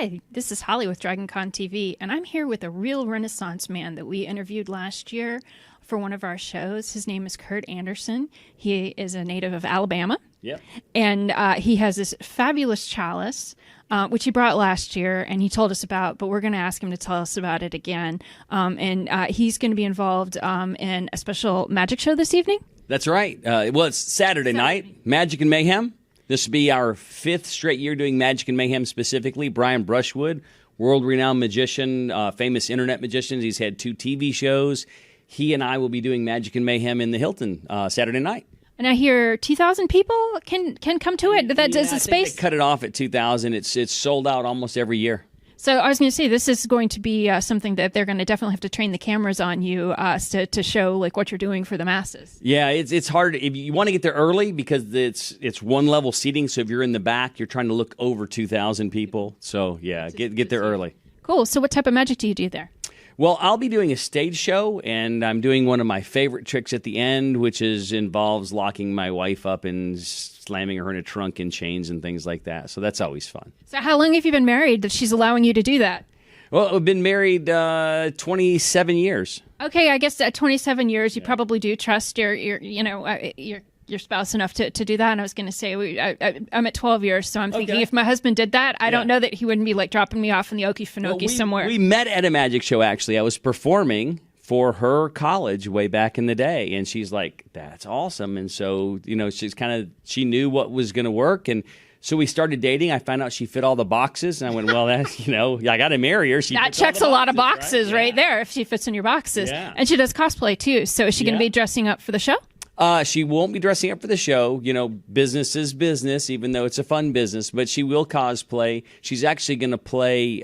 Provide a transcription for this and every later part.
Hi, this is Holly with DragonConTV, and I'm here with a real Renaissance man that we interviewed last year for one of our shows. His name is Curt Anderson. He is a native of Alabama. Yep. And he has this fabulous chalice, which he brought last year, and he told us about, but we're going to ask him to tell us about it again. And he's going to be involved in a special magic show this evening. That's right. Well, it's Saturday night, Magic and Mayhem. This will be our 5th straight year doing Magic and Mayhem specifically. Brian Brushwood, world-renowned magician, famous internet magician. He's had 2 TV shows. He and I will be doing Magic and Mayhem in the Hilton Saturday night. And I hear 2,000 people can come to it. That is a space. They cut it off at 2,000. It's sold out almost every year. So I was going to say, this is going to be something that they're going to definitely have to train the cameras on you to show like what you're doing for the masses. Yeah, it's hard. If you want to get there early because it's one level seating. So if you're in the back, you're trying to look over 2,000 people. So yeah, get there early. Cool. So what type of magic do you do there? Well, I'll be doing a stage show, and I'm doing one of my favorite tricks at the end, which involves locking my wife up and slamming her in a trunk in chains and things like that. So that's always fun. So how long have you been married that she's allowing you to do that? Well, I've been married 27 years. Okay, I guess at 27 years, you probably do trust your spouse enough to do that. And I was going to say, I'm at 12 years, so I'm thinking if my husband did that, I don't know that he wouldn't be like dropping me off in the Okefenokee somewhere. We met at a magic show, actually. I was performing for her college way back in the day, and she's like, that's awesome. And so, she knew what was going to work, and so we started dating. I found out she fit all the boxes, and I went, well, that's, I got to marry her. That checks a lot of boxes right there if she fits in your boxes. Yeah. And she does cosplay, too. So is she going to be dressing up for the show? She won't be dressing up for the show. Business is business, even though it's a fun business. But she will cosplay. She's actually going to play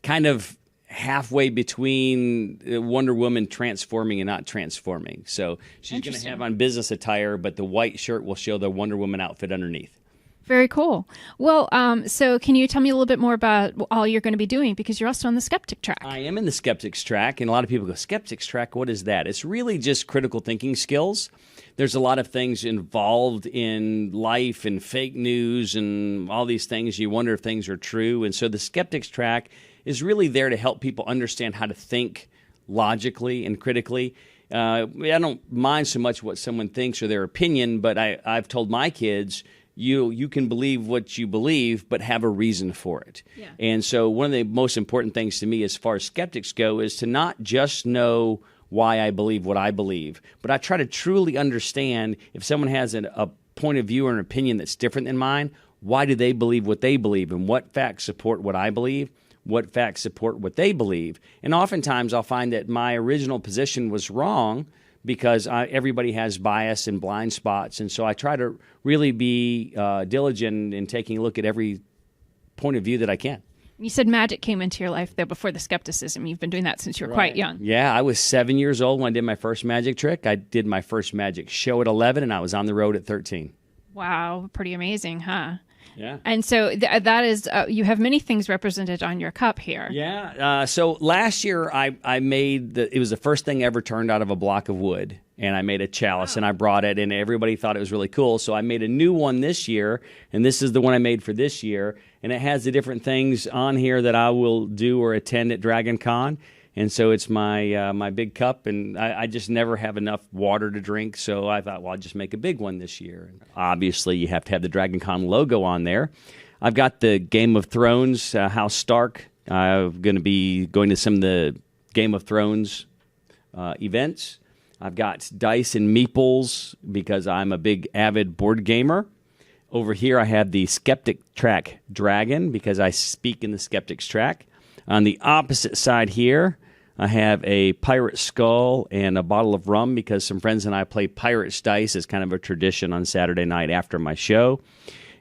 kind of halfway between Wonder Woman transforming and not transforming. So she's going to have on business attire, but the white shirt will show the Wonder Woman outfit underneath. Very cool. Well, so can you tell me a little bit more about all you're going to be doing? Because you're also on the Skeptic track. I am in the Skeptics track, and a lot of people go, Skeptics track, what is that? It's really just critical thinking skills. There's a lot of things involved in life and fake news and all these things. You wonder if things are true. And so the Skeptics track is really there to help people understand how to think logically and critically. I don't mind so much what someone thinks or their opinion, but I've told my kids, you can believe what you believe, but have a reason for it. Yeah. And so one of the most important things to me as far as skeptics go is to not just know why I believe what I believe, but I try to truly understand if someone has a point of view or an opinion that's different than mine, why do they believe what they believe, and what facts support what I believe, what facts support what they believe. And oftentimes I'll find that my original position was wrong, because everybody has bias and blind spots. And so I try to really be diligent in taking a look at every point of view that I can. You said magic came into your life, though, before the skepticism. You've been doing that since you were quite young. Yeah, I was 7 years old when I did my first magic trick. I did my first magic show at 11, and I was on the road at 13. Wow, pretty amazing, huh? Yeah. And so that is, you have many things represented on your cup here. Yeah. So last year I made, it was the first thing ever turned out of a block of wood. And I made a chalice, and I brought it, and everybody thought it was really cool. So I made a new one this year, and this is the one I made for this year. And it has the different things on here that I will do or attend at Dragon Con. And so it's my big cup, and I just never have enough water to drink, so I thought, well, I'll just make a big one this year. Obviously, you have to have the Dragon Con logo on there. I've got the Game of Thrones, House Stark. I'm going to be going to some of the Game of Thrones events. I've got dice and meeples because I'm a big avid board gamer. Over here, I have the Skeptic track dragon because I speak in the Skeptics track. On the opposite side here, I have a pirate skull and a bottle of rum because some friends and I play pirates dice as kind of a tradition on Saturday night after my show.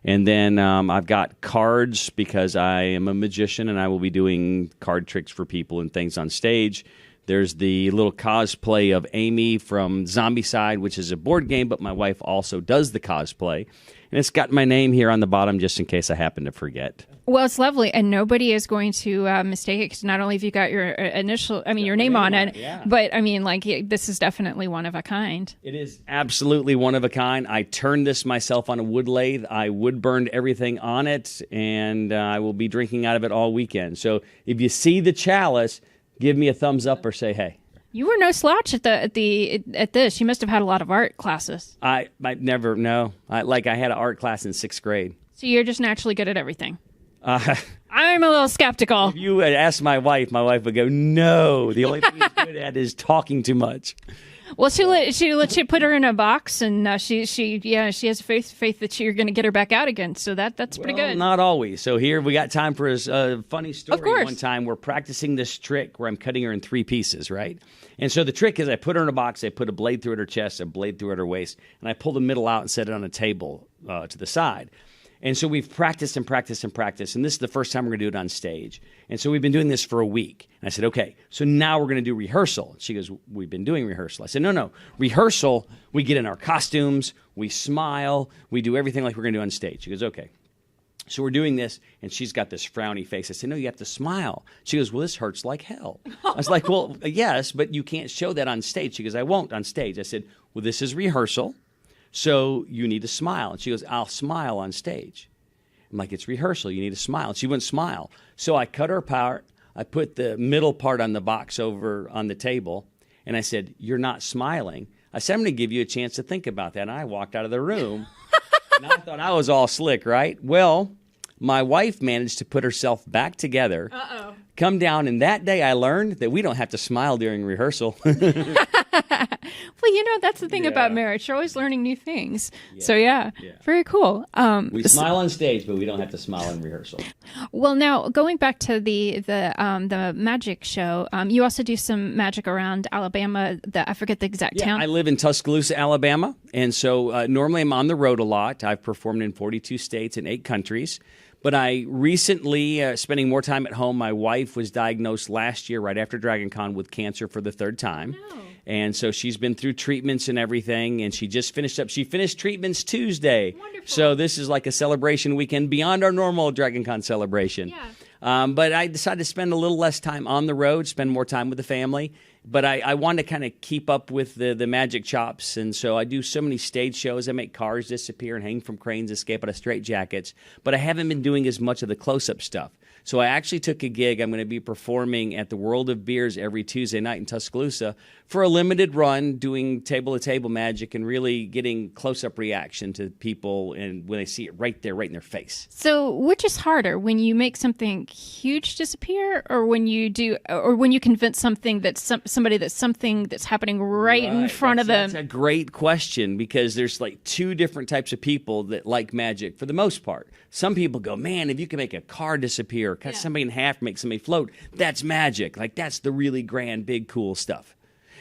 And then I've got cards because I am a magician and I will be doing card tricks for people and things on stage. There's the little cosplay of Amy from Zombicide, which is a board game, but my wife also does the cosplay. And it's got my name here on the bottom just in case I happen to forget. Well, it's lovely, and nobody is going to mistake it, because not only have you got your your name on it, but this is definitely one of a kind. It is absolutely one of a kind. I turned this myself on a wood lathe. I wood burned everything on it, and I will be drinking out of it all weekend. So if you see the chalice, give me a thumbs up or say hey. You were no slouch at this. You must have had a lot of art classes. I never know. I had an art class in 6th grade. So you're just naturally good at everything. I'm a little skeptical. If you had asked my wife would go, no, the only thing he's good at is talking too much. Well, she let you put her in a box, and she has faith that you're going to get her back out again. So that's pretty good. Not always. So here we got time for a funny story. Of course. One time we're practicing this trick where I'm cutting her in 3 pieces, right? And so the trick is I put her in a box, I put a blade through at her chest, a blade through at her waist, and I pull the middle out and set it on a table to the side. And so we've practiced and practiced and practiced, and this is the first time we're going to do it on stage. And so we've been doing this for a week. And I said, okay, so now we're going to do rehearsal. She goes, we've been doing rehearsal. I said, no. Rehearsal, we get in our costumes, we smile, we do everything like we're going to do on stage. She goes, okay. So we're doing this, and she's got this frowny face. I said, no, you have to smile. She goes, well, this hurts like hell. I was like, well, yes, but you can't show that on stage. She goes, I won't on stage. I said, well, this is rehearsal. So you need to smile. And she goes, I'll smile on stage. I'm like, it's rehearsal. You need to smile. And she wouldn't smile. So I cut her apart. I put the middle part on the box over on the table. And I said, you're not smiling. I said, I'm going to give you a chance to think about that. And I walked out of the room. And I thought I was all slick, right? Well, my wife managed to put herself back together. Come down. And that day I learned that we don't have to smile during rehearsal. Well, that's the thing about marriage. You're always learning new things. So, very cool. We smile on stage, but we don't have to smile in rehearsal. Well, now, going back to the magic show, you also do some magic around Alabama. I forget the exact town. I live in Tuscaloosa, Alabama, and so normally I'm on the road a lot. I've performed in 42 states and 8 countries. But I recently, spending more time at home, my wife was diagnosed last year right after Dragon Con with cancer for the 3rd time. Oh. And so she's been through treatments and everything, and she just finished up. She finished treatments Tuesday. Wonderful. So this is like a celebration weekend beyond our normal Dragon Con celebration. Yeah. But I decided to spend a little less time on the road, spend more time with the family. But I wanted to kind of keep up with the magic chops, and so I do so many stage shows. I make cars disappear and hang from cranes, escape out of straitjackets. But I haven't been doing as much of the close-up stuff. So I actually took a gig. I'm going to be performing at the World of Beers every Tuesday night in Tuscaloosa for a limited run, doing table-to-table magic and really getting close-up reaction to people and when they see it right there, right in their face. So which is harder, when you make something huge disappear, or when you convince something that's somebody that's something that's happening right in front of them? That's a great question, because there's like 2 different types of people that like magic for the most part. Some people go, man, if you can make a car disappear, cut somebody in half, make somebody float, that's magic. Like, that's the really grand, big, cool stuff.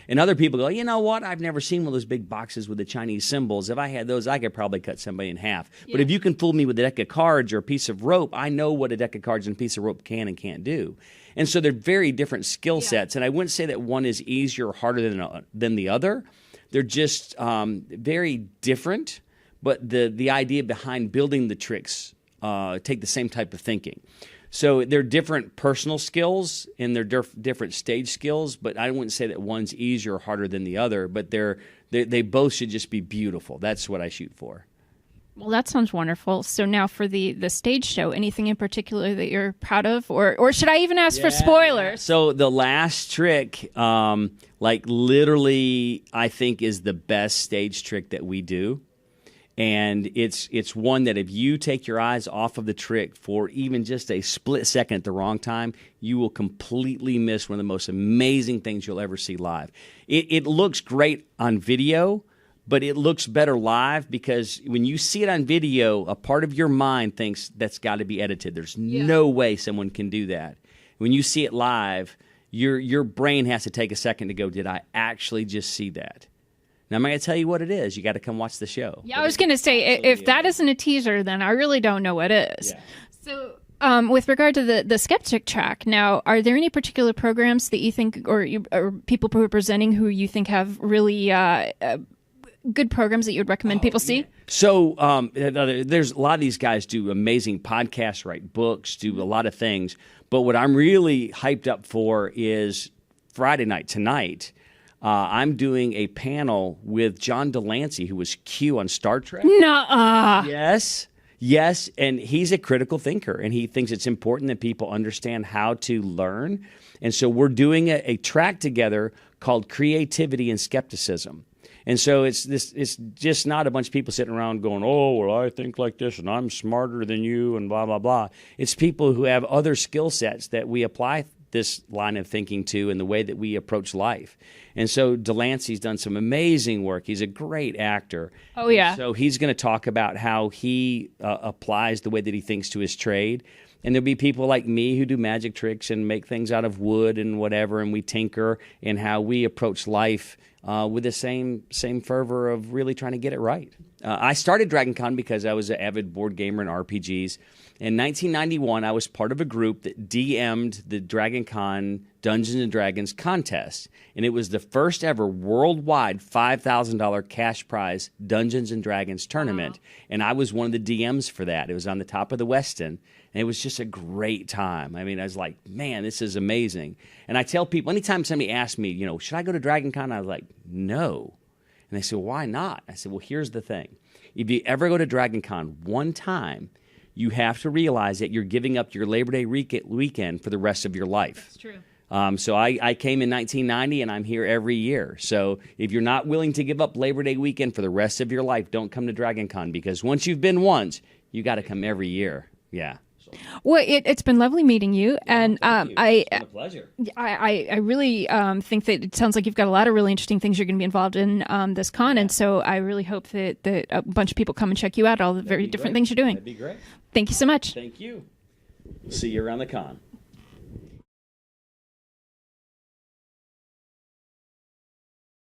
And other people go, you know what? I've never seen one of those big boxes with the Chinese symbols. If I had those, I could probably cut somebody in half. Yeah. But if you can fool me with a deck of cards or a piece of rope, I know what a deck of cards and a piece of rope can and can't do. And so they're very different skill sets. And I wouldn't say that one is easier or harder than the other. They're just very different. But the idea behind building the tricks take the same type of thinking. So they're different personal skills and they're different stage skills, but I wouldn't say that one's easier or harder than the other, but they both should just be beautiful. That's what I shoot for. Well, that sounds wonderful. So now for the stage show, anything in particular that you're proud of? Or should I even ask for spoilers? So the last trick, literally, I think is the best stage trick that we do. And it's one that if you take your eyes off of the trick for even just a split second at the wrong time, you will completely miss one of the most amazing things you'll ever see live. It looks great on video, but it looks better live because when you see it on video, a part of your mind thinks that's got to be edited. There's no way someone can do that. When you see it live, your brain has to take a second to go, did I actually just see that? Now, I'm not going to tell you what it is. You got to come watch the show. Yeah, I was going to say, if that isn't a teaser, then I really don't know what is. Yeah. So With regard to the skeptic track, now, are there any particular programs that you think, or people who are presenting who you think have really good programs that you would recommend people see? So there's a lot of these guys do amazing podcasts, write books, do a lot of things. But what I'm really hyped up for is Friday night, tonight. I'm doing a panel with John Delancey, who was Q on Star Trek. Nuh-uh. Yes, and he's a critical thinker, and he thinks it's important that people understand how to learn. And so we're doing a track together called Creativity and Skepticism. And so it's just not a bunch of people sitting around going, oh, well, I think like this, and I'm smarter than you, and blah, blah, blah. It's people who have other skill sets that we apply this line of thinking to in the way that we approach life. And so Delancey's done some amazing work. He's a great actor. Oh, yeah. And so he's going to talk about how he applies the way that he thinks to his trade. And there'll be people like me who do magic tricks and make things out of wood and whatever, and we tinker in how we approach life with the same fervor of really trying to get it right. I started Dragon Con because I was an avid board gamer in RPGs. In 1991, I was part of a group that DM'd the Dragon Con Dungeons and Dragons contest, and it was the first ever worldwide $5,000 cash prize Dungeons and Dragons tournament, and I was one of the DMs for that. It was on the top of the Westin, and it was just a great time. I mean, I was like, man, this is amazing. And I tell people, anytime somebody asks me, should I go to Dragon Con? I was like, no. And they say, well, why not? I said, well, here's the thing. If you ever go to Dragon Con one time, you have to realize that you're giving up your Labor Day weekend for the rest of your life. That's true. So I came in 1990, and I'm here every year. So if you're not willing to give up Labor Day weekend for the rest of your life, don't come to Dragon Con, because once you've been once, you got to come every year. Yeah. Well, it's been lovely meeting you, and it's been a pleasure. I really think that it sounds like you've got a lot of really interesting things you're going to be involved in this con, and so I really hope that a bunch of people come and check you out, all the very different things you're doing. That'd be great. Thank you so much. Thank you. See you around the con.